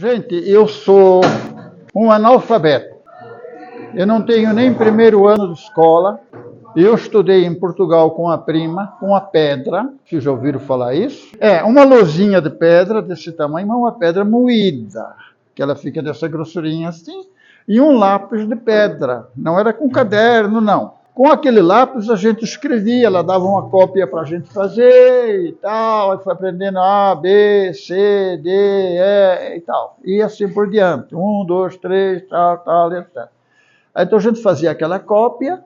Gente, eu sou um analfabeto. Eu não tenho nem primeiro ano de escola. Eu estudei em Portugal com a prima, com a pedra. Vocês já ouviram falar isso? É, uma lousinha de pedra desse tamanho, mas uma pedra moída, que ela fica dessa grossurinha assim, e um lápis de pedra. Não era com caderno, não. Com aquele lápis a gente escrevia, ela dava uma cópia para a gente fazer e tal, aí foi aprendendo A, B, C, D, E e tal. E assim por diante. 1, 2, 3, tal, etc. Aí, então a gente fazia aquela cópia,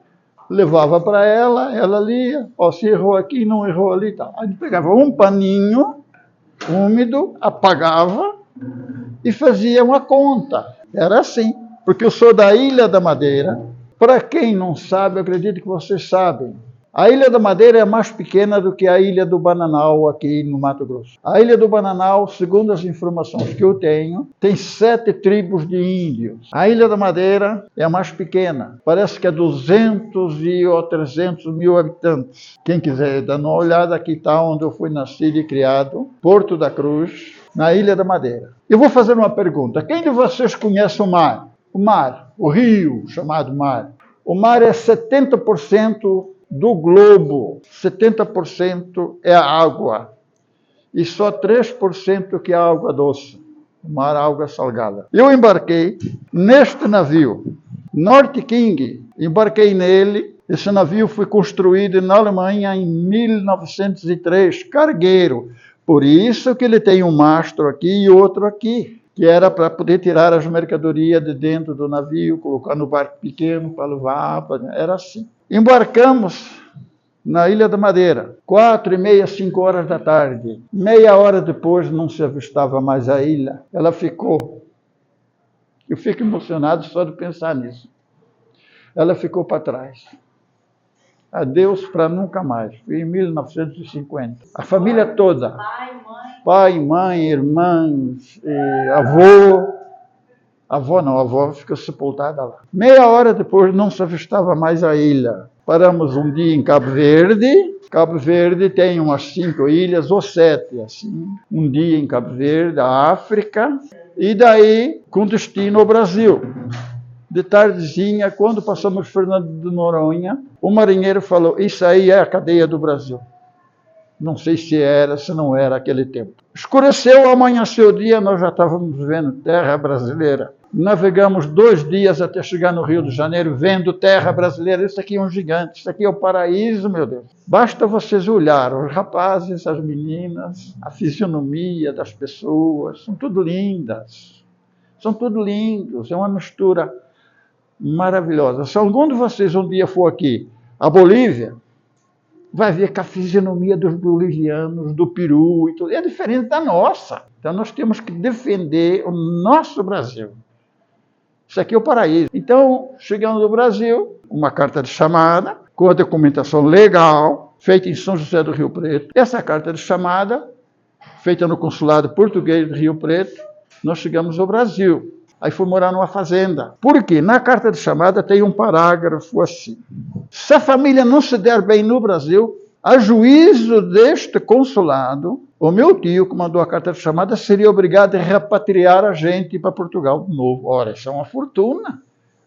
levava para ela lia, ó, se errou aqui, não errou ali e tal. Aí a gente pegava um paninho úmido, apagava e fazia uma conta. Era assim, porque eu sou da Ilha da Madeira. Para quem não sabe, eu acredito que vocês sabem. A Ilha da Madeira é mais pequena do que a Ilha do Bananal aqui no Mato Grosso. A Ilha do Bananal, segundo as informações que eu tenho, tem 7 tribos de índios. A Ilha da Madeira é a mais pequena. Parece que é 200 ou 300 mil habitantes. Quem quiser dar uma olhada, aqui está onde eu fui nascido e criado, Porto da Cruz, na Ilha da Madeira. Eu vou fazer uma pergunta. Quem de vocês conhece o mar? O mar, o rio chamado mar. O mar é 70% do globo, 70% é a água. E só 3% que é água doce. O mar é água salgada. Eu embarquei neste navio, North King. Embarquei nele. Esse navio foi construído na Alemanha em 1903, cargueiro. Por isso que ele tem um mastro aqui e outro aqui, que era para poder tirar as mercadorias de dentro do navio, colocar no barco pequeno para levar, era assim. Embarcamos na Ilha da Madeira, 4h30, 5 horas da tarde. Meia hora depois não se avistava mais a ilha, ela ficou. Eu fico emocionado só de pensar nisso. Ela ficou para trás. Adeus para nunca mais. Foi em 1950. A família toda. Pai, mãe, irmãs, avô. Avó ficou sepultada lá. Meia hora depois não se avistava mais a ilha. Paramos um dia em Cabo Verde. Cabo Verde tem umas 5 ilhas ou 7, assim. Um dia em Cabo Verde, a África. E daí, com destino ao Brasil. De tardezinha, quando passamos Fernando de Noronha, o marinheiro falou, isso aí é a cadeia do Brasil. Não sei se era, se não era aquele tempo. Escureceu, amanheceu o dia, nós já estávamos vendo terra brasileira. Navegamos 2 dias até chegar no Rio de Janeiro, vendo terra brasileira. Isso aqui é um gigante, isso aqui é o paraíso, meu Deus. Basta vocês olhar, os rapazes, as meninas, a fisionomia das pessoas, são tudo lindas. São tudo lindos, é uma mistura maravilhosa. Se algum de vocês um dia for aqui, a Bolívia, vai ver que a fisionomia dos bolivianos, do Peru e tudo, é diferente da nossa. Então nós temos que defender o nosso Brasil. Isso aqui é o paraíso. Então, chegando no Brasil, uma carta de chamada, com a documentação legal, feita em São José do Rio Preto. Essa carta de chamada, feita no consulado português do Rio Preto, nós chegamos ao Brasil. Aí fui morar numa fazenda. Por quê? Na carta de chamada tem um parágrafo assim. Se a família não se der bem no Brasil, a juízo deste consulado, o meu tio, que mandou a carta de chamada, seria obrigado a repatriar a gente para Portugal de novo. Ora, isso é uma fortuna.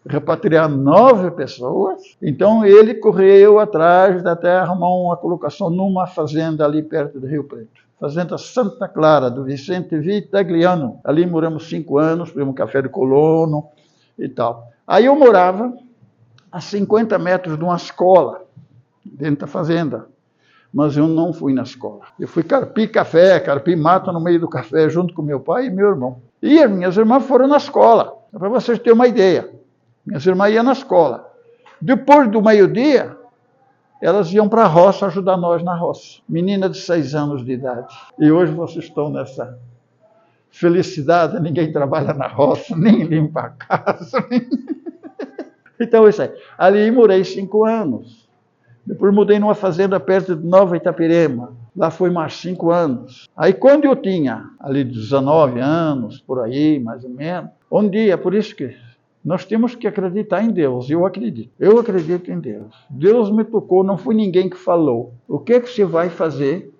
Repatriar 9 pessoas. Então ele correu atrás até arrumar uma colocação numa fazenda ali perto do Rio Preto. Fazenda Santa Clara, do Vicente Vitagliano. Ali moramos 5 anos, fizemos café de colono e tal. Aí eu morava a 50 metros de uma escola, dentro da fazenda. Mas eu não fui na escola. Eu fui carpir café, carpir mato no meio do café, junto com meu pai e meu irmão. E as minhas irmãs foram na escola, para vocês terem uma ideia. Minhas irmãs iam na escola. Depois do meio-dia, elas iam para a roça ajudar nós na roça. Menina de 6 anos de idade. E hoje vocês estão nessa felicidade, ninguém trabalha na roça, nem limpa a casa. Então, isso aí. Ali morei 5 anos. Depois mudei numa fazenda perto de Nova Itapirema. Lá foi mais 5 anos. Aí quando eu tinha ali 19 anos, por aí, mais ou menos, um dia, por isso que nós temos que acreditar em Deus. Eu acredito em Deus. Deus me tocou, não foi ninguém que falou. O que você vai fazer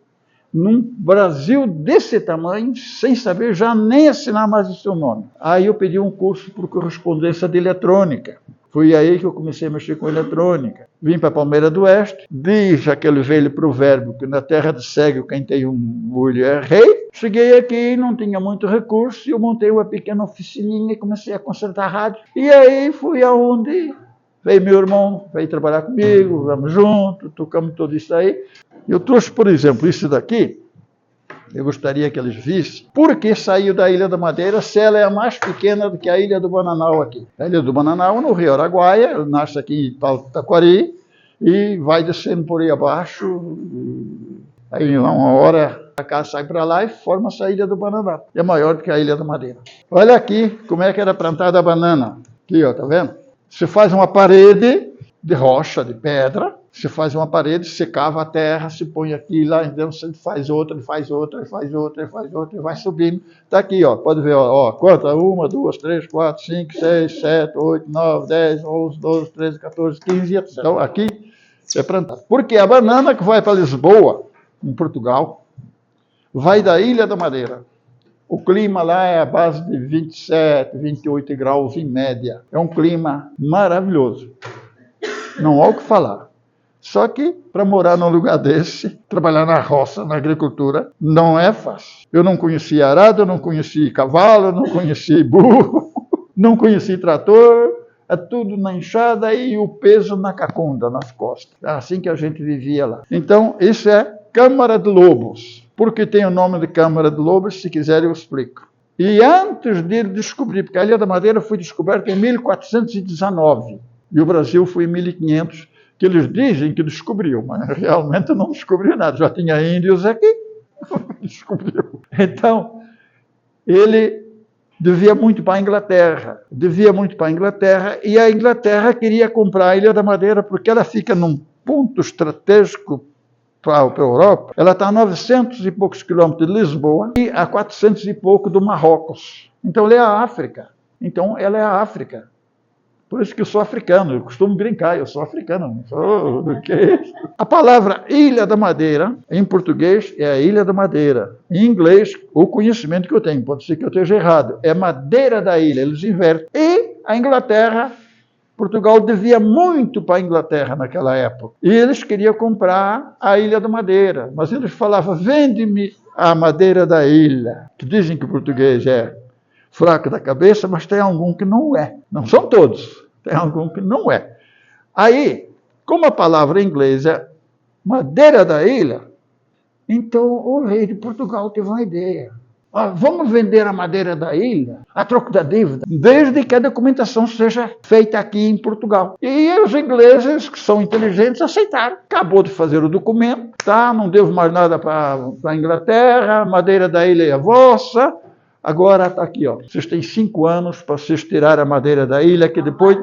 num Brasil desse tamanho, sem saber já nem assinar mais o seu nome. Aí eu pedi um curso por correspondência de eletrônica. Foi aí que eu comecei a mexer com eletrônica. Vim para Palmeira do Oeste, diz aquele velho provérbio que na terra de cego quem tem um olho é rei. Cheguei aqui, não tinha muito recurso, eu montei uma pequena oficininha e comecei a consertar rádio. E aí fui aonde veio meu irmão, veio trabalhar comigo, vamos juntos, tocamos tudo isso aí. Eu trouxe, por exemplo, isso daqui. Eu gostaria que eles vissem porque saiu da Ilha da Madeira, se ela é a mais pequena do que a Ilha do Bananal aqui. A Ilha do Bananal, no Rio Araguaia, nasce aqui em Taquari e vai descendo por aí abaixo. Aí uma hora a casa sai para lá e forma-se a Ilha do Bananal. É maior do que a Ilha da Madeira. Olha aqui como é que era plantada a banana. Aqui, ó, tá vendo? Você faz uma parede de rocha, de pedra. Você faz uma parede, você cava a terra, se põe aqui lá, então você faz outra, faz outra, faz outra, faz outra, e vai subindo. Está aqui, ó, pode ver, ó, quanto? 1, 2, 3, 4, 5, 6, 7, 8, 9, 10, 11, 12, 13, 14, 15, etc. Então, aqui é plantado. Porque a banana que vai para Lisboa, em Portugal, vai da Ilha da Madeira. O clima lá é a base de 27, 28 graus em média. É um clima maravilhoso. Não há o que falar. Só que, para morar num lugar desse, trabalhar na roça, na agricultura, não é fácil. Eu não conheci arado, eu não conheci cavalo, eu não conheci burro, não conheci trator, é tudo na enxada e o peso na cacunda, nas costas. É assim que a gente vivia lá. Então, isso é Câmara de Lobos. Por que tem o nome de Câmara de Lobos? Se quiser, eu explico. E antes de descobrir, porque a Ilha da Madeira foi descoberta em 1419, e o Brasil foi em 1500, que eles dizem que descobriu, mas realmente não descobriu nada. Já tinha índios aqui, descobriu. Então, ele devia muito para a Inglaterra, e a Inglaterra queria comprar a Ilha da Madeira porque ela fica num ponto estratégico para a Europa. Ela está a 900 e poucos quilômetros de Lisboa e a 400 e pouco do Marrocos. Então, ela é a África. Por isso que eu sou africano, eu costumo brincar, eu sou africano, não sou do que isso. A palavra Ilha da Madeira, em português, é a Ilha da Madeira. Em inglês, o conhecimento que eu tenho, pode ser que eu esteja errado, é Madeira da Ilha, eles invertem. E a Inglaterra, Portugal devia muito para a Inglaterra naquela época. E eles queriam comprar a Ilha da Madeira, mas eles falavam, vende-me a madeira da ilha, que dizem que o português é fraco da cabeça, mas tem algum que não é. Não são todos, tem algum que não é. Aí, como a palavra em inglês é madeira da ilha, então o rei de Portugal teve uma ideia. Vamos vender a madeira da ilha a troco da dívida, desde que a documentação seja feita aqui em Portugal. E os ingleses, que são inteligentes, aceitaram. Acabou de fazer o documento, tá? Não devo mais nada para a Inglaterra, a madeira da ilha é vossa. Agora está aqui, ó. Vocês têm 5 anos para vocês tirar a madeira da ilha, que depois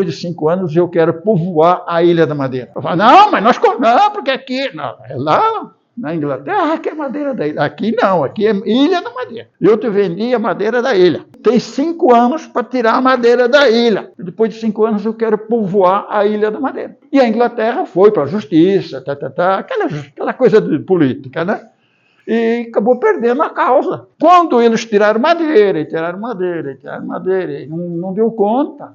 de 5 anos eu quero povoar a Ilha da Madeira. Eu falo, não, mas nós não, porque aqui, não, é lá na Inglaterra que é madeira da ilha. Aqui não, aqui é Ilha da Madeira. Eu te vendi a madeira da ilha. Tem 5 anos para tirar a madeira da ilha. Depois de 5 anos eu quero povoar a Ilha da Madeira. E a Inglaterra foi para a justiça, aquela coisa de política, né? E acabou perdendo a causa. Quando eles tiraram madeira, e não deu conta.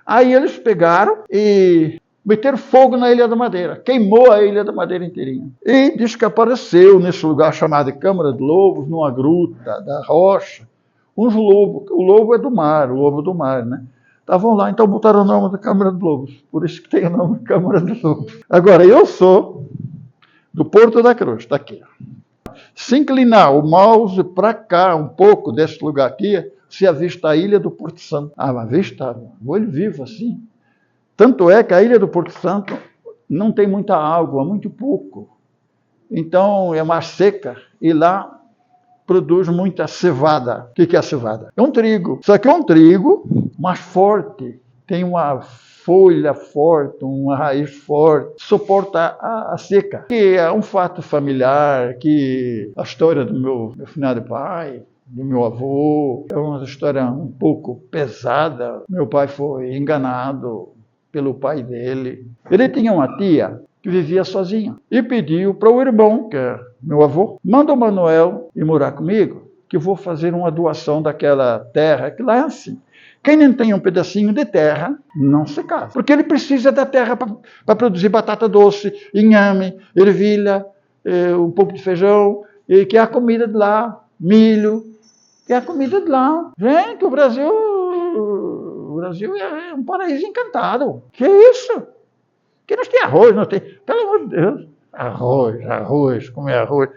Aí eles pegaram e meteram fogo na Ilha da Madeira, queimou a Ilha da Madeira inteirinha. E diz que apareceu nesse lugar chamado Câmara de Lobos, numa gruta da rocha, uns lobos. O lobo é do mar, o lobo do mar, né? Estavam lá, então botaram o nome da Câmara de Lobos. Por isso que tem o nome de Câmara de Lobos. Agora, eu sou do Porto da Cruz, está aqui. Se inclinar o mouse para cá, um pouco desse lugar aqui, se avista a Ilha do Porto Santo. Mas vista, olho vivo assim. Tanto é que a Ilha do Porto Santo não tem muita água, muito pouco. Então é mais seca e lá produz muita cevada. O que é a cevada? É um trigo. Só que é um trigo mais forte. Tem uma folha forte, uma raiz forte, suporta a seca. Que é um fato familiar, que a história do meu finado pai, do meu avô, é uma história um pouco pesada. Meu pai foi enganado pelo pai dele. Ele tinha uma tia que vivia sozinho. E pediu para o irmão, que é meu avô, manda o Manuel ir morar comigo, que eu vou fazer uma doação daquela terra, que lá é assim. Quem não tem um pedacinho de terra, não se casa. Porque ele precisa da terra para produzir batata doce, inhame, ervilha, um pouco de feijão, que é a comida de lá, milho, que é a comida de lá. Gente, o Brasil é um paraíso encantado. Que é isso? Que nós temos arroz, nós temos, pelo amor de Deus, arroz, comer arroz.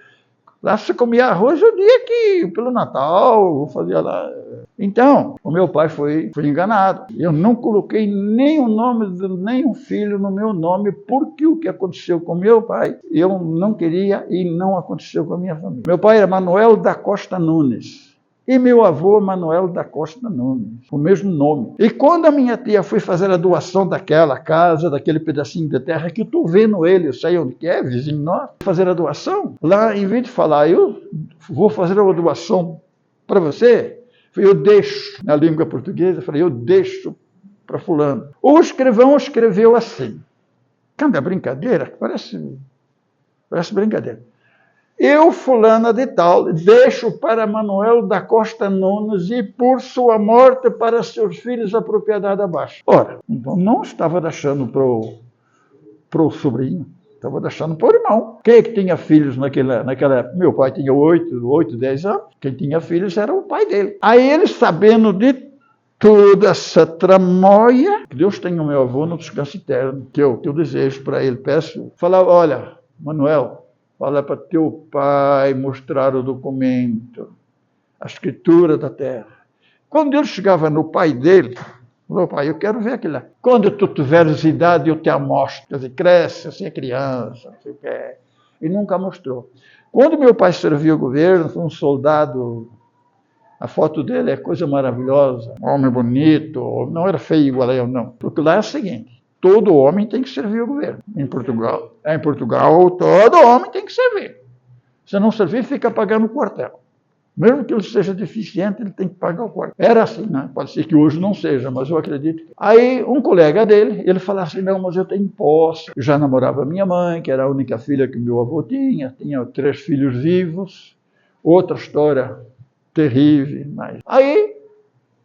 Lá se comia arroz o dia que, pelo Natal, fazia lá. Então, o meu pai foi enganado. Eu não coloquei nem o nome de nenhum filho no meu nome, porque o que aconteceu com meu pai, eu não queria e não aconteceu com a minha família. Meu pai era Manuel da Costa Nunes. E meu avô, Manuel da Costa Nunes, o mesmo nome. E quando a minha tia foi fazer a doação daquela casa, daquele pedacinho de terra, que eu estou vendo ele, eu sei onde que é, vizinho nosso, fazer a doação, lá, em vez de falar, eu vou fazer uma doação para você, eu deixo, na língua portuguesa, eu falei, eu deixo para fulano. O escrivão escreveu assim, cada brincadeira, parece brincadeira. Eu, fulana de tal, deixo para Manuel da Costa Nunes e por sua morte para seus filhos a propriedade abaixo. Ora, então não estava deixando para o sobrinho, estava deixando para o irmão. Quem é que tinha filhos naquela época? Meu pai tinha 8, 10 anos. Quem tinha filhos era o pai dele. Aí ele, sabendo de toda essa tramóia, que Deus tenha o meu avô no descanso eterno, que eu desejo para ele, peço, falava, olha, Manuel, fala para teu pai mostrar o documento, a escritura da terra. Quando ele chegava no pai dele, falou, pai, eu quero ver aquilo lá. Quando tu tiveres idade, eu te amostro. Quer dizer, cresce, assim é criança, não sei o que é. E nunca mostrou. Quando meu pai serviu o governo, foi um soldado, a foto dele é coisa maravilhosa, um homem bonito, não era feio igual a eu, não. Porque lá é o seguinte, todo homem tem que servir o governo. Em Portugal, todo homem tem que servir. Se não servir, fica pagando o quartel. Mesmo que ele seja deficiente, ele tem que pagar o quartel. Era assim, né? Pode ser que hoje não seja, mas eu acredito. Aí, um colega dele, ele falava assim, não, mas eu tenho posse. Eu já namorava minha mãe, que era a única filha que meu avô tinha 3 filhos vivos. Outra história terrível. Mas... Aí,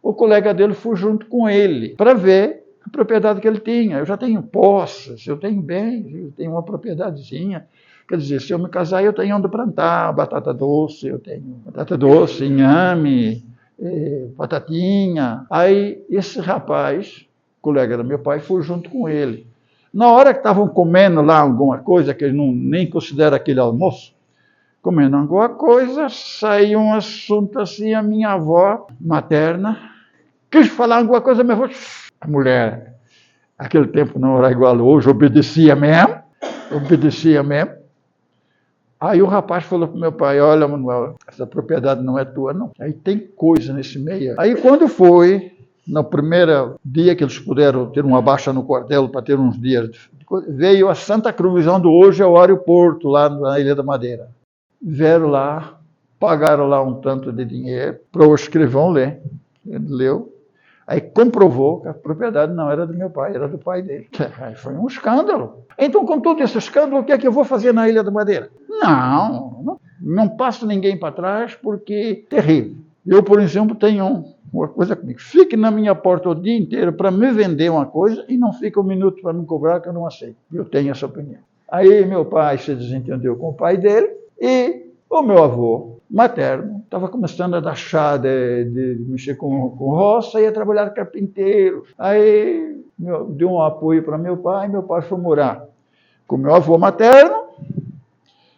o colega dele foi junto com ele para ver a propriedade que ele tinha. Eu já tenho posses, eu tenho bens, eu tenho uma propriedadezinha. Quer dizer, se eu me casar, eu tenho onde plantar batata doce, eu tenho batata doce, inhame, batatinha. Aí esse rapaz, colega do meu pai, foi junto com ele. Na hora que estavam comendo lá alguma coisa, que ele nem considera aquele almoço, comendo alguma coisa, saiu um assunto assim, a minha avó materna quis falar alguma coisa, minha avó, a mulher, aquele tempo não era igual hoje, obedecia mesmo. Aí o rapaz falou para o meu pai, olha, Manuel, essa propriedade não é tua, não. Aí tem coisa nesse meio. Aí quando foi, no primeiro dia que eles puderam ter uma baixa no quartel para ter uns dias, veio a Santa Cruz, onde hoje é o aeroporto, lá na Ilha da Madeira. Vieram lá, pagaram lá um tanto de dinheiro para o escrivão ler. Ele leu. Aí comprovou que a propriedade não era do meu pai, era do pai dele. Aí foi um escândalo. Então, com todo esse escândalo, o que é que eu vou fazer na Ilha da Madeira? Não passo ninguém para trás, porque é terrível. Eu, por exemplo, tenho uma coisa comigo. Fique na minha porta o dia inteiro para me vender uma coisa e não fica um minuto para me cobrar, que eu não aceito. Eu tenho essa opinião. Aí meu pai se desentendeu com o pai dele e o meu avô materno estava começando a dar chá de mexer com roça e ia trabalhar carpinteiro. Aí deu um apoio para meu pai foi morar com meu avô materno,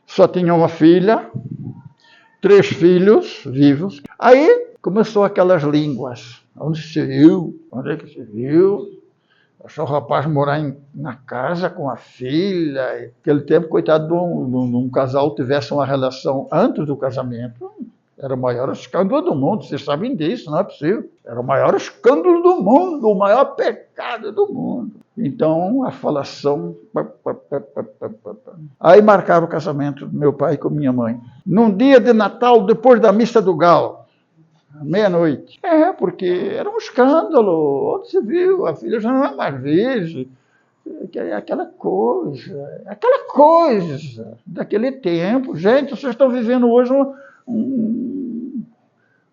só tinha uma filha, 3 filhos vivos. Aí começou aquelas línguas. Onde se viu? Onde é que se viu? Só o rapaz morar na casa com a filha. Naquele tempo, coitado de um casal tivesse uma relação antes do casamento. Era o maior escândalo do mundo. Vocês sabem disso, não é possível. Era o maior escândalo do mundo, o maior pecado do mundo. Então, a falação... Aí marcaram o casamento do meu pai com minha mãe. Num dia de Natal, depois da missa do galo. Meia-noite. Porque era um escândalo. Onde se viu? A filha já não é mais virgem. aquela coisa daquele tempo. Gente, vocês estão vivendo hoje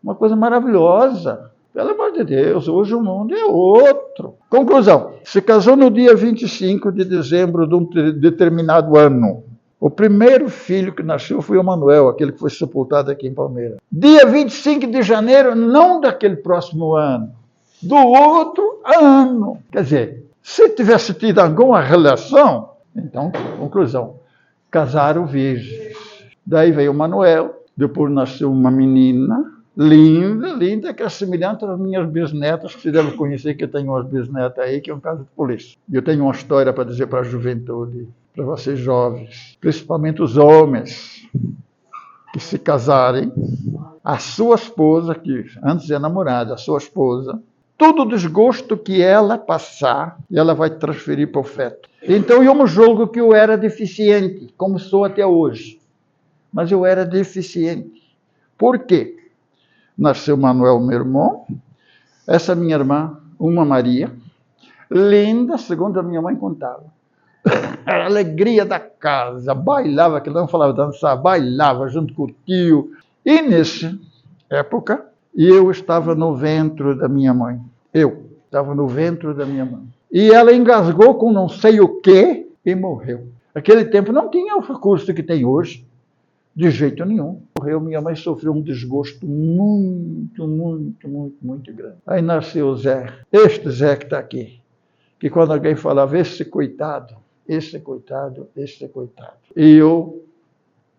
uma coisa maravilhosa. Pelo amor de Deus, hoje o mundo é outro. Conclusão, se casou no dia 25 de dezembro de um determinado ano. O primeiro filho que nasceu foi o Manuel, aquele que foi sepultado aqui em Palmeiras. Dia 25 de janeiro, não daquele próximo ano, do outro ano. Quer dizer, se tivesse tido alguma relação, então, conclusão, casaram virgens. Daí veio o Manuel, depois nasceu uma menina, linda, que é semelhante às minhas bisnetas, que se deve conhecer, que eu tenho umas bisnetas aí, que é um caso de polícia. E eu tenho uma história para dizer para a juventude, para vocês jovens, principalmente os homens, que se casarem, a sua esposa, que antes é namorada, a sua esposa, todo o desgosto que ela passar, ela vai transferir para o feto. Então eu me julgo que eu era deficiente, como sou até hoje. Mas eu era deficiente. Por quê? Nasceu Manuel, meu irmão, essa minha irmã, uma Maria, linda, segundo a minha mãe contava. Era a alegria da casa, bailava, que não falava dançar, bailava junto com o tio. E nessa época, eu estava no ventre da minha mãe. Eu estava no ventre da minha mãe. E ela engasgou com não sei o quê e morreu. Naquele tempo não tinha o recurso que tem hoje. De jeito nenhum. Morreu, minha mãe sofreu um desgosto muito grande. Aí nasceu o Zé, este Zé que está aqui, que quando alguém falava, esse coitado. E eu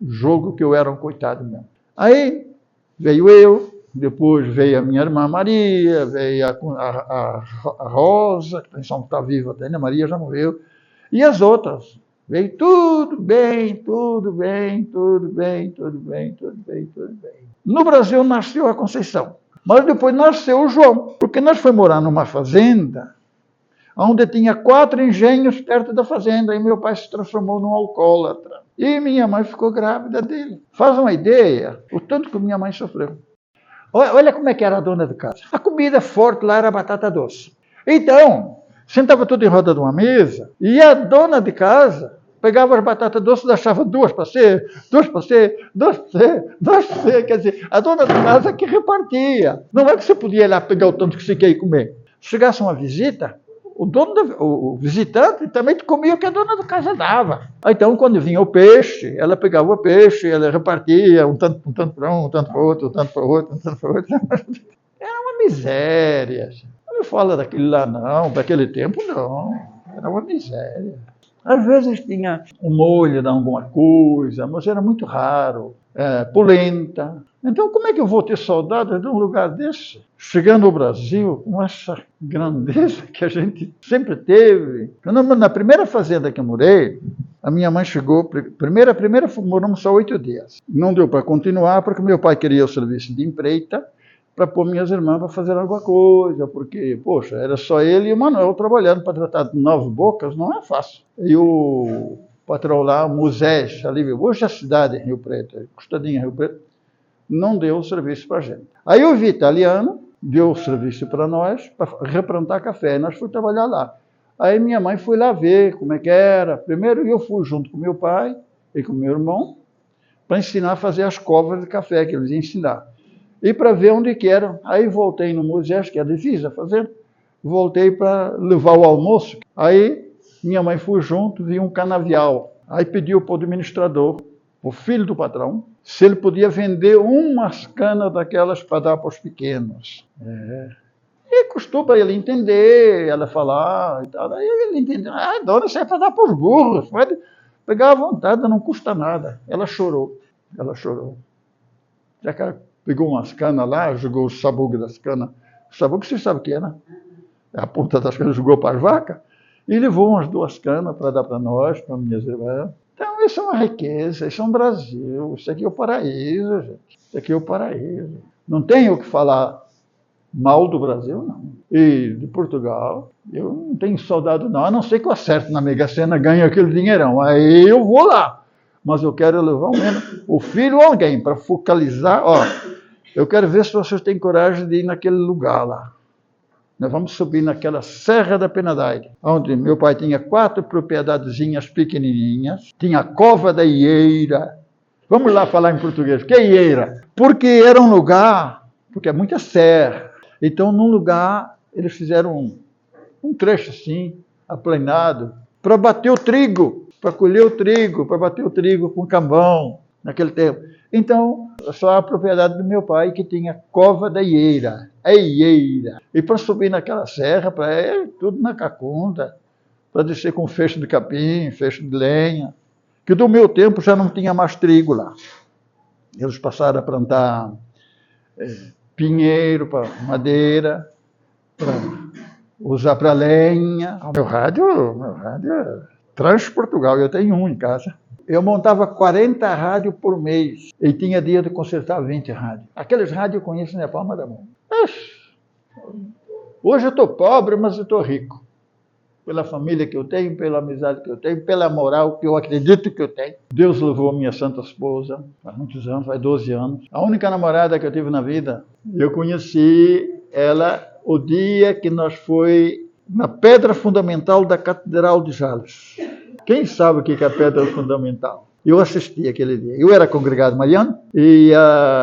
julgo que eu era um coitado mesmo. Aí veio eu, depois veio a minha irmã Maria, veio a Rosa, que está viva até, né? Maria já morreu, e as outras. Veio tudo bem. No Brasil nasceu a Conceição, mas depois nasceu o João, porque nós fomos morar numa fazenda, onde tinha 4 engenhos perto da fazenda, e meu pai se transformou num alcoólatra. E minha mãe ficou grávida dele. Faz uma ideia, o tanto que minha mãe sofreu. Olha como é que era a dona de casa. A comida forte lá era batata doce. Então, sentava tudo em roda de uma mesa, e a dona de casa pegava as batatas doces e deixava 2 para você, 2 para você, 2 para você, 2 para você. Quer dizer, a dona de casa que repartia. Não é que você podia ir lá pegar o tanto que você queria comer. Se chegasse uma visita, o visitante também comia o que a dona da casa dava. Então, quando vinha o peixe, ela pegava o peixe, ela repartia um tanto para um tanto para outro, um tanto para outro, um tanto para outro. Era uma miséria. Não fala daquilo lá, não. Daquele tempo, não. Era uma miséria. Às vezes tinha um molho de alguma coisa, mas era muito raro. Polenta. Então, como é que eu vou ter saudade de um lugar desse? Chegando ao Brasil, com essa grandeza que a gente sempre teve. Na primeira fazenda que eu morei, a minha mãe chegou, primeira moramos só 8 dias. Não deu para continuar, porque meu pai queria o serviço de empreita, para pôr minhas irmãs para fazer alguma coisa, porque, poxa, era só ele e o Manuel trabalhando para tratar de 9 bocas, não é fácil. E o patrão lá, Moisés, ali, hoje a cidade em Rio Preto, Costadinha Rio Preto, não deu o serviço para a gente. Aí o italiano deu o serviço para nós, para replantar café, e nós fomos trabalhar lá. Aí minha mãe foi lá ver como é que era. Primeiro eu fui junto com meu pai e com meu irmão, para ensinar a fazer as covas de café, que eles iam ensinar. E para ver onde que eram. Aí voltei no Moisés, que é difícil a fazer, voltei para levar o almoço. Aí minha mãe foi junto, viu um canavial. Aí pediu para o administrador, o filho do patrão, se ele podia vender umas canas daquelas para dar para os pequenos. E custou para ele entender, ela falar e tal. Aí ele entendeu, dona, isso é para dar para os burros, pode pegar à vontade, não custa nada. Ela chorou. Já que ela pegou umas canas lá, jogou o sabugo das canas. O sabugo você sabe o que é, né? É a ponta das canas, jogou para as vacas e levou umas 2 canas para dar para nós, para minhas irmãs. Então, isso é uma riqueza, isso é um Brasil, isso aqui é o paraíso, gente. Isso aqui é o paraíso. Não tenho o que falar mal do Brasil, não. E de Portugal, eu não tenho saudade, não. A não ser que eu acerte na Mega Sena, ganhe aquele dinheirão. Aí eu vou lá. Mas eu quero levar o filho ou alguém para focalizar. Eu quero ver se vocês têm coragem de ir naquele lugar lá. Nós vamos subir naquela Serra da Penadaire, onde meu pai tinha 4 propriedadezinhas pequenininhas, tinha a Cova da Ieira. Vamos lá falar em português. O que é Ieira? Porque era um lugar, porque é muita serra. Então, num lugar, eles fizeram um trecho assim, aplanado, para bater o trigo, para colher o trigo, para bater o trigo com cambão, naquele tempo. Então, só a propriedade do meu pai que tinha Cova da Ieira, a Ieira. E para subir naquela serra, tudo na cacunda, para descer com feixe de capim, feixe de lenha, que do meu tempo já não tinha mais trigo lá. Eles passaram a plantar pinheiro para madeira, para usar para lenha. Meu rádio é Transportugal, eu tenho um em casa. Eu montava 40 rádios por mês e tinha dia de consertar 20 rádios. Aqueles rádios eu conheço na palma da mão. Hoje eu estou pobre, mas eu estou rico. Pela família que eu tenho, pela amizade que eu tenho, pela moral que eu acredito que eu tenho. Deus levou a minha santa esposa, há muitos anos, faz 12 anos. A única namorada que eu tive na vida, eu conheci ela o dia que nós foi na pedra fundamental da Catedral de Jales. Quem sabe o que é a pedra fundamental? Eu assisti aquele dia. Eu era congregado mariano, e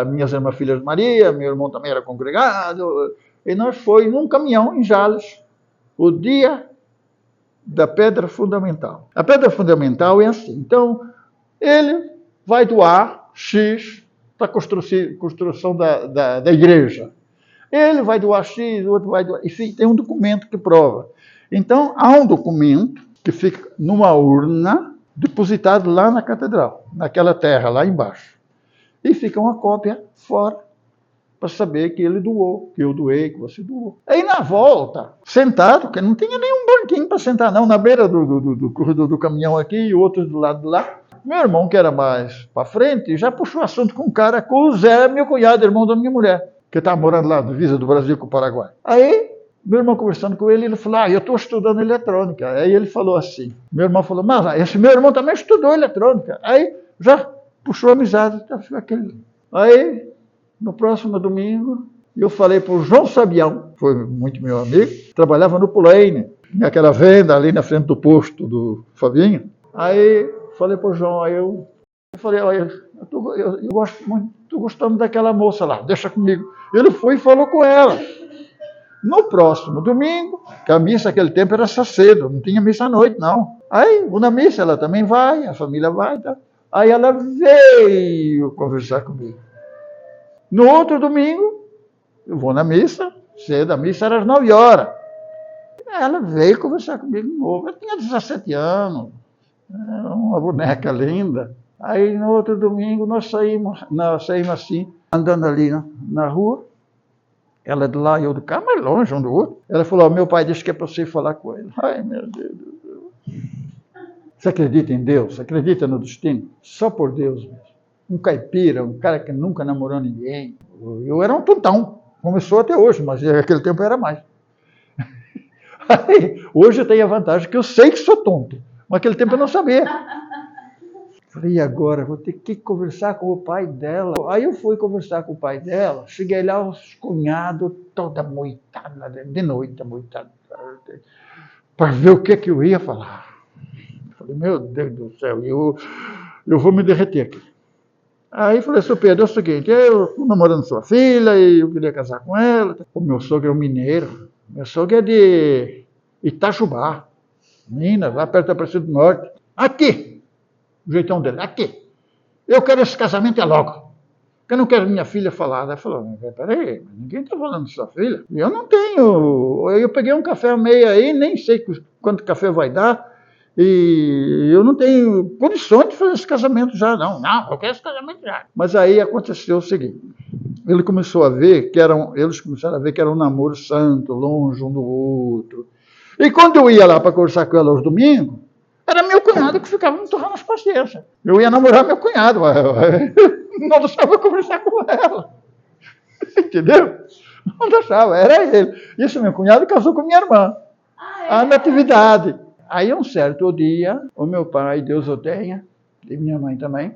minhas irmãs filhas de Maria, meu irmão também era congregado, e nós foi num caminhão em Jales, o dia da pedra fundamental. A pedra fundamental é assim. Então, ele vai doar X para a construção da igreja. Ele vai doar X, o outro vai doar... Enfim, tem um documento que prova. Então, há um documento que fica numa urna, depositado lá na catedral, naquela terra, lá embaixo. E fica uma cópia fora, para saber que ele doou, que eu doei, que você doou. Aí na volta, sentado, porque não tinha nenhum banquinho para sentar, não, na beira do corredor do caminhão aqui e outro do lado de lá. Meu irmão, que era mais para frente, já puxou assunto com um cara, com o Zé, meu cunhado, irmão da minha mulher, que estava morando lá, na divisa do Brasil com o Paraguai. Aí, meu irmão conversando com ele, ele falou, eu estou estudando eletrônica. Aí ele falou assim, meu irmão falou, mas esse meu irmão também estudou eletrônica. Aí já puxou amizade. Aí, no próximo domingo, eu falei para o João Sabião, foi muito meu amigo, trabalhava no Pulaine, naquela venda ali na frente do posto do Fabinho. Aí falei para o João, eu falei, eu gosto muito, estou gostando daquela moça lá, deixa comigo. Ele foi e falou com ela. No próximo domingo, que a missa naquele tempo era só cedo, não tinha missa à noite, não. Aí, na missa, ela também vai, a família vai, tá? Aí ela veio conversar comigo. No outro domingo, eu vou na missa, cedo, a missa era às 9 horas. Ela veio conversar comigo de novo. Eu tinha 17 anos, uma boneca linda. Aí no outro domingo nós saímos assim, andando ali na rua. Ela de lá e eu de cá, mais longe um do outro. Ela falou, meu pai disse que é para você falar com ele. Ai, meu Deus do céu. Você acredita em Deus? Você acredita no destino? Só por Deus mesmo. Um caipira, um cara que nunca namorou ninguém. Eu era um tontão. Começou até hoje, mas naquele tempo eu era mais. Aí, hoje eu tenho a vantagem que eu sei que sou tonto. Mas naquele tempo eu não sabia. Falei, e agora? Vou ter que conversar com o pai dela. Aí eu fui conversar com o pai dela. Cheguei lá, os cunhados, toda moitada, de noite, moitada, para ver o que eu ia falar. Falei, meu Deus do céu, eu vou me derreter aqui. Aí falei, seu Pedro, é o seguinte, eu estou namorando sua filha e eu queria casar com ela. O meu sogro é um mineiro. Meu sogro é de Itajubá, Minas, lá perto da Aparecida do Norte. Aqui! O jeitão dele, aqui. Eu quero esse casamento logo. Eu não quero minha filha falar. Ela falou, peraí, ninguém está falando de sua filha. Eu não tenho. Eu peguei um café meio aí, nem sei quanto café vai dar. E eu não tenho condições de fazer esse casamento já, não. Não, eu quero esse casamento já. Mas aí aconteceu o seguinte. Eles começaram a ver que era um namoro santo, longe um do outro. E quando eu ia lá para conversar com ela aos domingos, era meu cunhado que ficava me torrando as paciências. Eu ia namorar meu cunhado, não deixava conversar com ela. Entendeu? Não deixava, era ele. Isso, meu cunhado casou com minha irmã. A Natividade. Aí, um certo dia, o meu pai, Deus o tenha, e minha mãe também,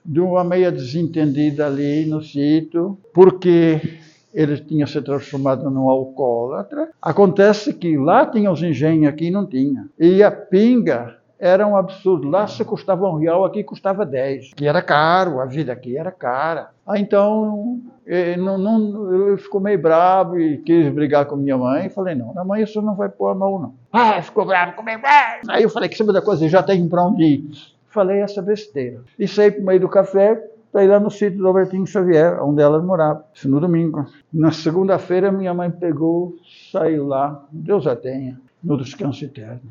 de uma meia desentendida ali no sítio, porque ele tinha se transformado num alcoólatra. Acontece que lá tinha os engenhos, aqui não tinha. E a pinga era um absurdo. Lá se custava R$1, aqui custava 10. Que era caro, a vida aqui era cara. Então, ele ficou meio bravo e quis brigar com minha mãe. Falei, não, a mãe, isso não vai pôr a mão, não. Ah, ficou bravo comigo. Aí eu falei, que sabe da coisa, já tem para onde ir. Falei essa besteira. E saí para o meio do café, para ir lá no sítio do Albertinho Xavier, onde ela morava. Isso no domingo. Na segunda-feira, minha mãe pegou, saiu lá, Deus a tenha, no descanso eterno.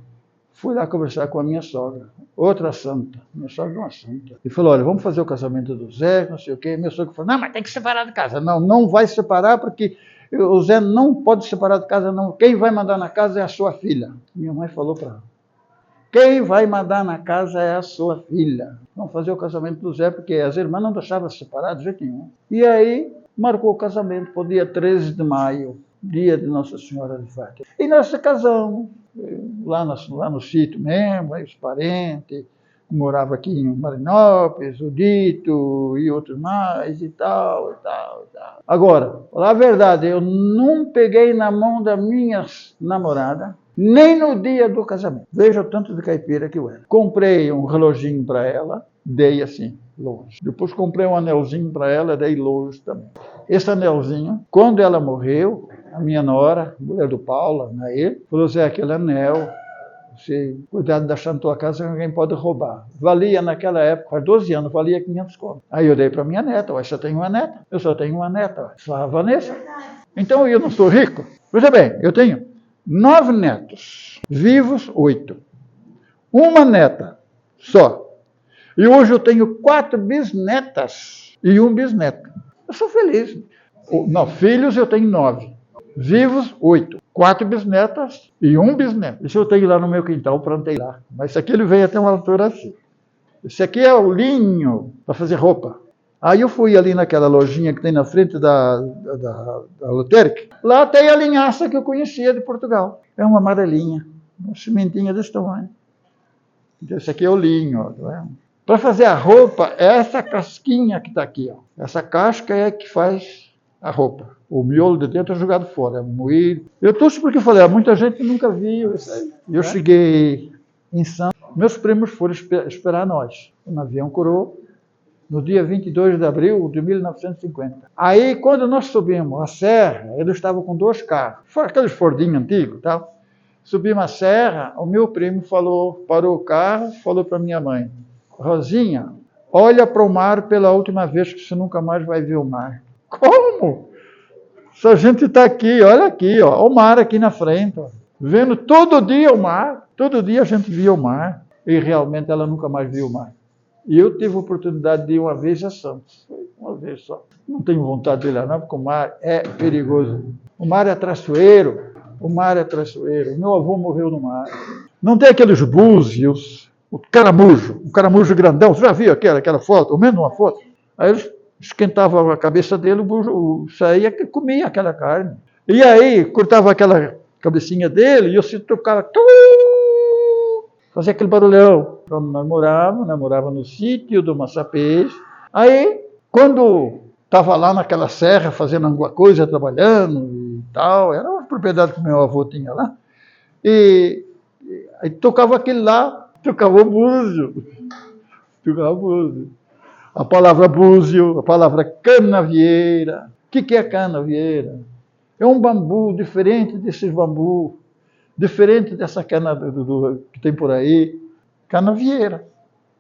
Fui lá conversar com a minha sogra, outra santa. Minha sogra é uma santa. E falou, olha, vamos fazer o casamento do Zé, não sei o quê. Meu sogro falou, não, mas tem que separar de casa. Não, não vai separar porque o Zé não pode separar de casa, não. Quem vai mandar na casa é a sua filha. Minha mãe falou para ela. Quem vai mandar na casa é a sua filha. Vamos fazer o casamento do Zé, porque as irmãs não deixavam separar de jeito nenhum. E aí, marcou o casamento para o dia 13 de maio, dia de Nossa Senhora de Fátima. E nós se casamos, lá no sítio mesmo, aí os parentes, morava aqui em Marinópolis, o Dito e outros mais, e tal. Agora, falar a verdade, eu não peguei na mão da minha namorada, nem no dia do casamento. Veja o tanto de caipira que eu era. Comprei um reloginho para ela, dei assim, longe. Depois comprei um anelzinho para ela, dei longe também. Esse anelzinho, quando ela morreu, a minha nora, mulher do Paulo, né, falou, Zé, aquele anel, você, cuidado deixar na tua casa, alguém pode roubar. Valia naquela época, faz 12 anos, valia 500 contos. Aí eu dei para minha neta, eu só tenho uma neta, eu só tenho uma neta, só a Vanessa. Então eu não sou rico. Veja bem, eu tenho 9 netos, vivos 8. Uma neta só. E hoje eu tenho 4 bisnetas e um bisneto. Eu sou feliz. Não, filhos eu tenho 9. Vivos 8. 4 bisnetas e um bisneto. Isso eu tenho lá no meu quintal, plantei lá. Mas esse aqui ele veio até uma altura assim. Esse aqui é o linho para fazer roupa. Aí eu fui ali naquela lojinha que tem na frente da lotérica. Lá tem a linhaça que eu conhecia de Portugal. É uma amarelinha, uma sementinha desse tamanho. Esse aqui é o linho. Ó, para fazer a roupa, é essa casquinha que está aqui. Ó. Essa casca é que faz a roupa. O miolo de dentro é jogado fora, é moído. Eu trouxe porque eu falei, muita gente nunca viu isso aí. Eu cheguei em Santos, meus primos foram esperar nós. O avião curou no dia 22 de abril de 1950. Aí, quando nós subimos a serra, eles estavam com 2 carros, aqueles Fordinhos antigos, tal. Subimos a serra, o meu primo parou o carro, falou para minha mãe, Rosinha, olha para o mar pela última vez que você nunca mais vai ver o mar. Como? Se a gente está aqui, olha aqui, ó, o mar aqui na frente, ó, vendo todo dia o mar, todo dia a gente via o mar, e realmente ela nunca mais viu o mar. E eu tive a oportunidade de ir uma vez a Santos, uma vez só. Não tenho vontade de ir lá não, porque o mar é perigoso. O mar é traiçoeiro, o mar é traiçoeiro. Meu avô morreu no mar. Não tem aqueles búzios, o caramujo grandão, você já viu aquela foto, ou menos uma foto? Aí eles esquentavam a cabeça dele, saía e comia aquela carne. E aí, cortava aquela cabecinha dele e eu se tocava, fazia aquele barulhão. Então, nós morava no sítio do Massapês. Aí, quando estava lá naquela serra, fazendo alguma coisa, trabalhando e tal, era uma propriedade que meu avô tinha lá, e aí tocava aquele lá, tocava o búzio. A palavra búzio, a palavra canavieira. O que é canavieira? É um bambu diferente desses bambus, diferente dessa cana que tem por aí. Canavieira.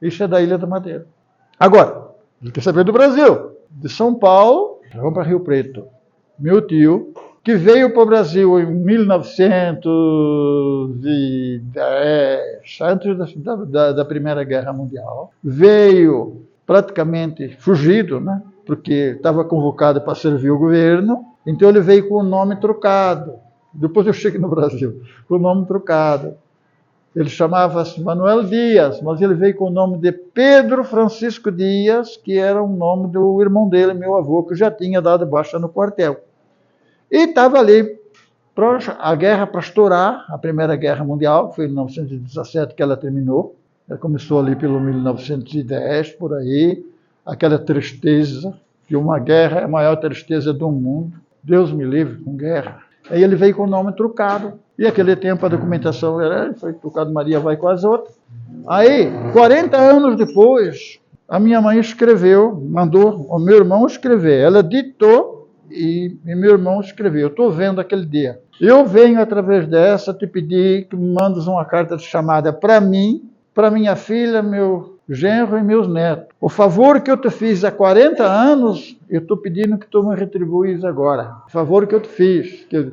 Isso é da Ilha da Madeira. Agora, ele quer saber do Brasil. De São Paulo, vamos para Rio Preto. Meu tio, que veio para o Brasil em 1910, antes da Primeira Guerra Mundial, veio praticamente fugido, né? Porque estava convocado para servir o governo, então ele veio com o nome trocado. Depois eu cheguei no Brasil, com o nome trocado. Ele chamava-se Manuel Dias, mas ele veio com o nome de Pedro Francisco Dias, que era o nome do irmão dele, meu avô, que já tinha dado baixa no quartel. E estava ali a guerra para estourar, a Primeira Guerra Mundial, que foi em 1917 que ela terminou. Ela começou ali pelo 1910, por aí, aquela tristeza, que uma guerra é a maior tristeza do mundo. Deus me livre, com guerra. Aí ele veio com o nome trocado. E naquele tempo a documentação foi trocado, Maria vai com as outras. Aí, 40 anos depois, a minha mãe escreveu, mandou o meu irmão escrever. Ela ditou e meu irmão escreveu. Eu estou vendo aquele dia. Eu venho através dessa te pedir que me mandes uma carta de chamada para mim, para minha filha, meu genro e meus netos. O favor que eu te fiz há 40 anos, eu estou pedindo que tu me retribuis agora. O favor que eu te fiz, que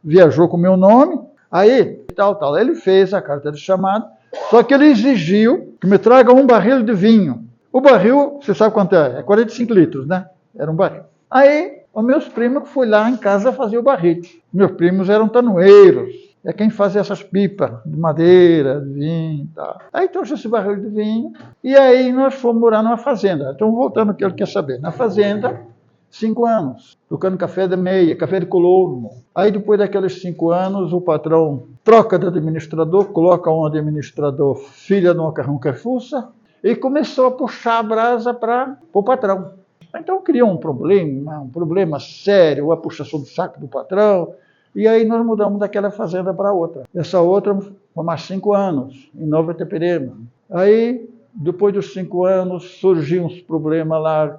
viajou com o meu nome, aí, tal. Ele fez a carta de chamada, só que ele exigiu que me traga um barril de vinho. O barril, você sabe quanto é? É 45 litros, né? Era um barril. Aí, os meus primos foram lá em casa fazer o barril. Meus primos eram tanoeiros. É quem fazia essas pipas de madeira, de vinho e tal. Aí trouxe esse barril de vinho e aí nós fomos morar numa fazenda. Então, voltando ao que ele quer saber. Na fazenda, 5 anos, tocando café de meia, café de colono. Aí, depois daqueles 5 anos, o patrão troca de administrador, coloca um administrador filha de uma carranca-fuça e começou a puxar a brasa para o patrão. Então, criou um problema sério, a puxação do saco do patrão. E aí nós mudamos daquela fazenda para outra. Essa outra foi mais 5 anos, em Nova Itaperema. Aí, depois dos 5 anos, surgiu uns problemas lá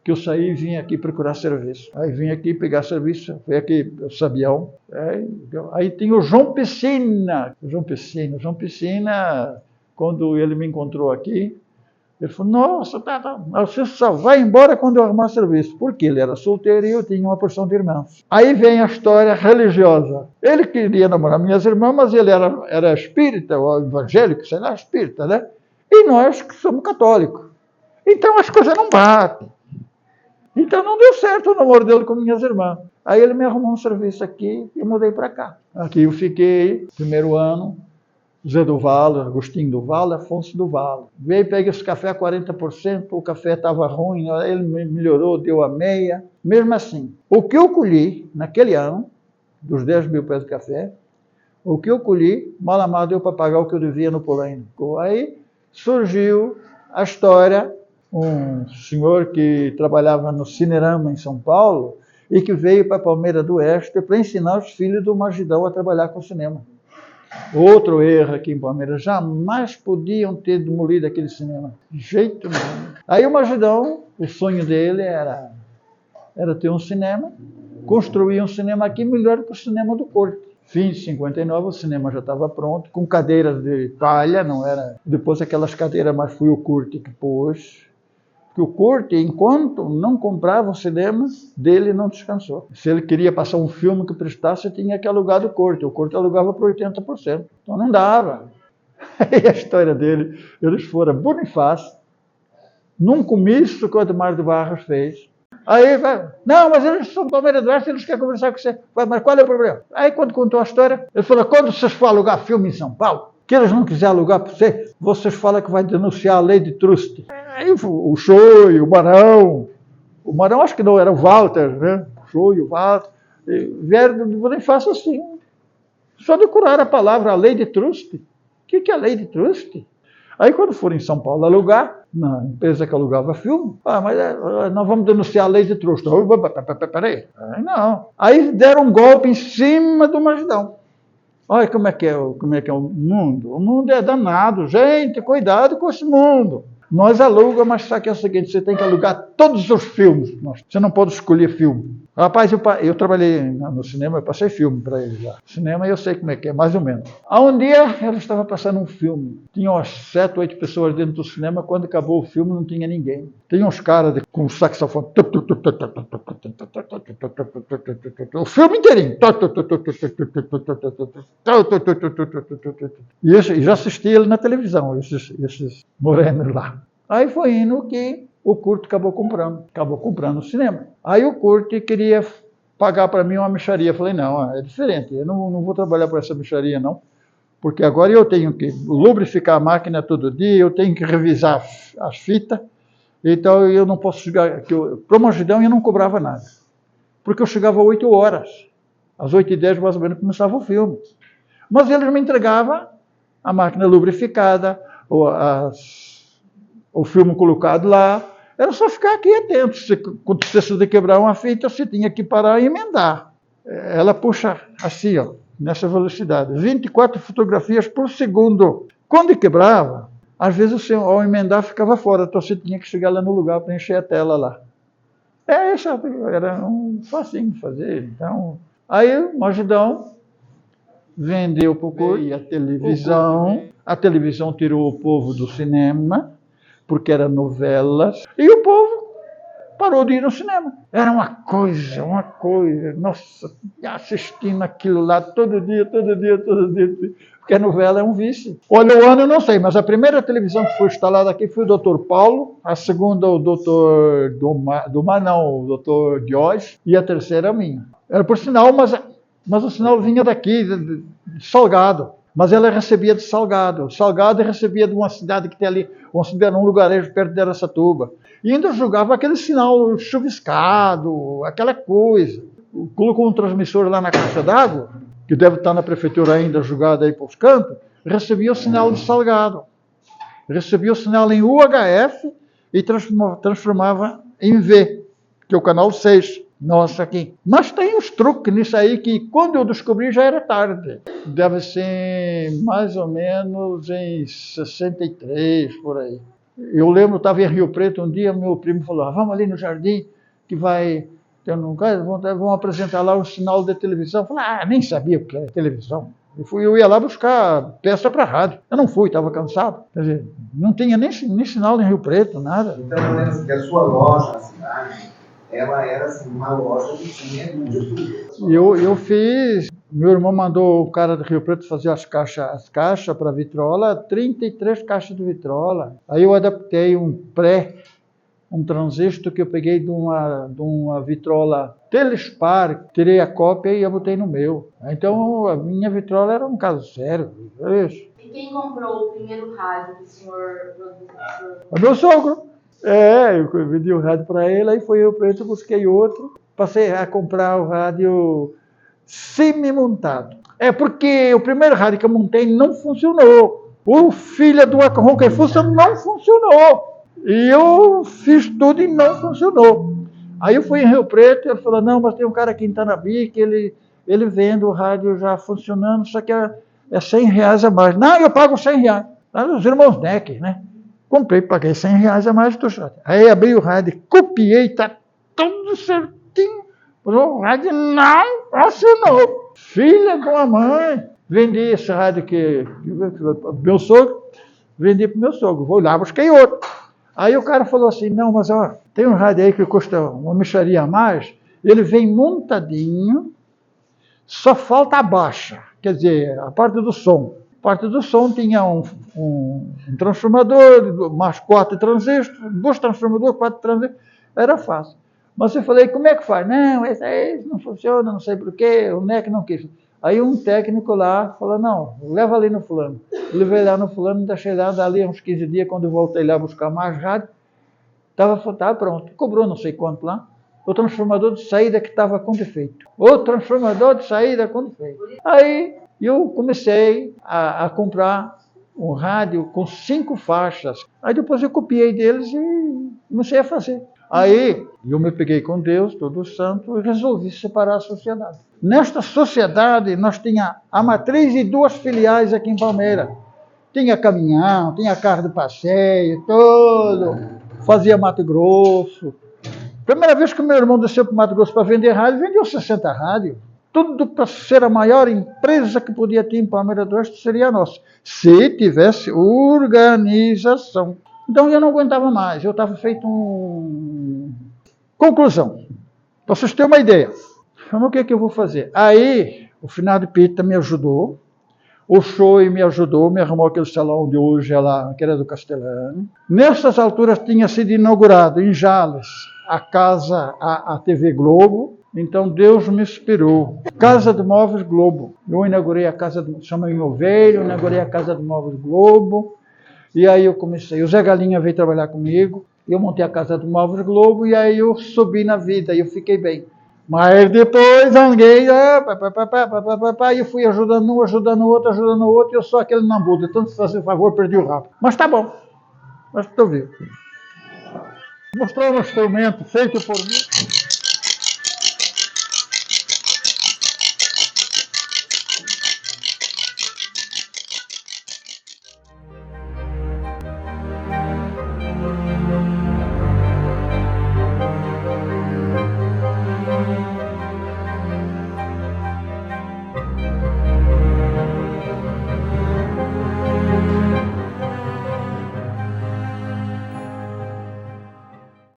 que eu saí e vim aqui procurar serviço. Aí vim aqui pegar serviço, foi aqui, o Sabião. Aí tem o João Piscina. João Piscina, quando ele me encontrou aqui, ele falou, nossa, você só vai embora quando eu arrumar serviço. Porque ele era solteiro e eu tinha uma porção de irmãos. Aí vem a história religiosa. Ele queria namorar minhas irmãs, mas ele era espírita, ou evangélico, sei lá, espírita, né? E nós que somos católicos. Então as coisas não batem. Então não deu certo o namoro dele com minhas irmãs. Aí ele me arrumou um serviço aqui e mudei para cá. Aqui eu fiquei, primeiro ano, Zé do Vale, Agostinho do Vale, Afonso do Vale. Veio, peguei esse café a 40%, o café estava ruim, ele melhorou, deu a meia. Mesmo assim, o que eu colhi naquele ano, dos 10 mil pés de café, o que eu colhi, mal amado deu para pagar o que eu devia no Polaino. Aí surgiu a história, um senhor que trabalhava no Cinerama em São Paulo e que veio para Palmeira do Oeste para ensinar os filhos do Magidão a trabalhar com cinema. Outro erro aqui em Palmeiras, jamais podiam ter demolido aquele cinema, de jeito nenhum. Aí o Magidão, o sonho dele era ter um cinema, construir um cinema aqui melhor que o cinema do Corte. Fim de 59, o cinema já estava pronto, com cadeiras de palha, não era... Depois aquelas cadeiras, mas foi o Corte que pôs. Que o Corte, enquanto não comprava o cinema, dele não descansou. Se ele queria passar um filme que prestasse, tinha que alugar do Corte. O Corte alugava por 80%. Então não dava. Aí a história dele, eles foram a Bonifácio, num comício que o Ademar de Barros fez. Aí vai, não, mas eles são do Palmeiras do Oeste, eles querem conversar com você. Mas qual é o problema? Aí quando contou a história, ele falou, quando vocês for alugar filme em São Paulo, que eles não quiserem alugar para você, vocês falam que vai denunciar a lei de trust. Aí o Choi, o Marão acho que não, era o Walter, né? O Choi, o Walter, vieram do Bonifácio assim, só decoraram a palavra, a lei de trust. O que é a lei de trust? Aí quando foram em São Paulo alugar, na empresa que alugava filme, mas nós vamos denunciar a lei de trust. Peraí, não. Aí deram um golpe em cima do Magidão. Olha como é que é o mundo. O mundo é danado. Gente, cuidado com esse mundo. Nós alugamos, mas só que é o seguinte, você tem que alugar todos os filmes. Você não pode escolher filme. Rapaz, eu trabalhei no cinema, eu passei filme para eles já. Cinema eu sei como é que é, mais ou menos. Há um dia, eles estavam passando um filme. Tinham umas 7, 8 pessoas dentro do cinema. Quando acabou o filme, não tinha ninguém. Tinha uns caras com saxofone. O filme inteirinho. E já assisti ele na televisão, esses morenos lá. Aí foi indo que o Curto acabou comprando o cinema. Aí o Curto queria pagar para mim uma mixaria. Eu falei, não, é diferente, eu não vou trabalhar para essa mixaria não, porque agora eu tenho que lubrificar a máquina todo dia, eu tenho que revisar as fitas, então eu não posso chegar, para o Magidão eu não cobrava nada, porque eu chegava às 8 horas, às 8h10 mais ou menos começava o filme. Mas eles me entregavam a máquina lubrificada, o filme colocado lá, Era só ficar aqui atento. Se acontecesse de quebrar uma fita, você tinha que parar e emendar. Ela puxa assim, ó, nessa velocidade. 24 fotografias por segundo. Quando quebrava, às vezes você, ao emendar, ficava fora. Então você tinha que chegar lá no lugar para encher a tela lá. Era facinho de fazer. Então, aí o Magidão vendeu para o Curto a televisão. A televisão tirou o povo do cinema, porque era novelas. E o povo parou de ir no cinema. Era uma coisa. Nossa, assistindo aquilo lá todo dia. Porque a novela é um vício. Olha, o ano eu não sei, mas a primeira televisão que foi instalada aqui foi o Dr. Paulo, a segunda o Dr. o Dr. Diógenes, e a terceira a minha. Era por sinal, mas o sinal vinha daqui, de Salgado. Mas ela recebia de Salgado. Salgado recebia de uma cidade que tem ali, um lugarejo perto de Araçatuba. E ainda jogava aquele sinal chuviscado, aquela coisa. Colocou um transmissor lá na caixa d'água, que deve estar na prefeitura ainda jogado aí para os cantos, recebia o sinal de Salgado. Recebia o sinal em UHF e transformava em V, que é o canal 6. Nossa, aqui. Mas tem uns truques nisso aí que, quando eu descobri, já era tarde. Deve ser mais ou menos em 63, por aí. Eu lembro, estava em Rio Preto um dia, meu primo falou, vamos ali no jardim, que vai ter um lugar, vão apresentar lá um sinal de televisão. Eu falei, nem sabia o que era televisão. Eu ia lá buscar peça para rádio. Eu não fui, estava cansado. Quer dizer, não tinha nem sinal em Rio Preto, nada. Então, a sua loja na cidade, ela era assim, uma loja que tinha muito. Eu fiz, meu irmão mandou o cara do Rio Preto fazer as caixas para vitrola, 33 caixas de vitrola. Aí eu adaptei um transistor que eu peguei de uma vitrola Telespar, tirei a cópia e eu botei no meu. Então a minha vitrola era um caso sério. E quem comprou o primeiro rádio que o senhor produziu? O meu sogro. Eu vendi o rádio para ele, aí fui eu preto, busquei outro. Passei a comprar o rádio semi-montado. Porque o primeiro rádio que eu montei não funcionou. O filho do Ronquefuça não funcionou. E eu fiz tudo e não funcionou. Aí eu fui em Rio Preto, ele falou, não, mas tem um cara aqui em Tanabi que ele vende o rádio já funcionando, só que é R$100 a mais. Não, eu pago R$100. Lá os irmãos Neck, né? Comprei, paguei R$100 a mais. Aí abri o rádio, copiei, tá tudo certinho. O rádio não funcionou. Filha de uma mãe. Vendi esse rádio meu sogro, vendi para o meu sogro. Vou lá, busquei outro. Aí o cara falou assim, não, mas ó, tem um rádio aí que custa uma mixaria a mais, ele vem montadinho, só falta a baixa, quer dizer, a parte do som. A parte do som tinha um transformador, mais 4 transistores, 2 transformadores, 4 transistores, era fácil. Mas eu falei, como é que faz? Não, esse aí não funciona, não sei porquê, o NEC não quis. Aí um técnico lá falou, não, leva ali no fulano. Eu levei lá no fulano, deixei lá, dali uns 15 dias, quando eu voltei lá buscar mais rádio, estava pronto. Cobrou não sei quanto lá. O transformador de saída que estava com defeito. O transformador de saída com defeito. Aí eu comecei a comprar um rádio com 5 faixas. Aí depois eu copiei deles e comecei a fazer. Aí eu me peguei com Deus, todo santo, e resolvi separar a sociedade. Nesta sociedade, nós tínhamos a matriz e 2 filiais aqui em Palmeira. Tinha caminhão, tinha carro de passeio, todo. Fazia Mato Grosso. Primeira vez que o meu irmão desceu para o Mato Grosso para vender rádio, vendeu 60 rádios. Tudo para ser a maior empresa que podia ter em Palmeira do Oeste seria a nossa. Se tivesse organização. Então eu não aguentava mais, eu estava feito Conclusão, para vocês terem uma ideia, o que eu vou fazer? Aí, o Finado Pita me ajudou, o Choi me ajudou, me arrumou aquele salão de hoje lá, que era do Castelano. Nessas alturas tinha sido inaugurado em Jales a casa, a TV Globo, então Deus me inspirou. Casa de Móveis Globo. Eu inaugurei a casa, chama em Ovelho, inaugurei a Casa de Móveis Globo. E aí eu comecei, o Zé Galinha veio trabalhar comigo, eu montei a Casa do Móveis Globo e aí eu subi na vida e eu fiquei bem. Mas depois andei, e eu fui ajudando um, ajudando o outro, e eu sou aquele nambudo, tanto fazer favor, perdi o rabo. Mas tá bom, mas estou vivo. Mostrar um instrumento feito por mim.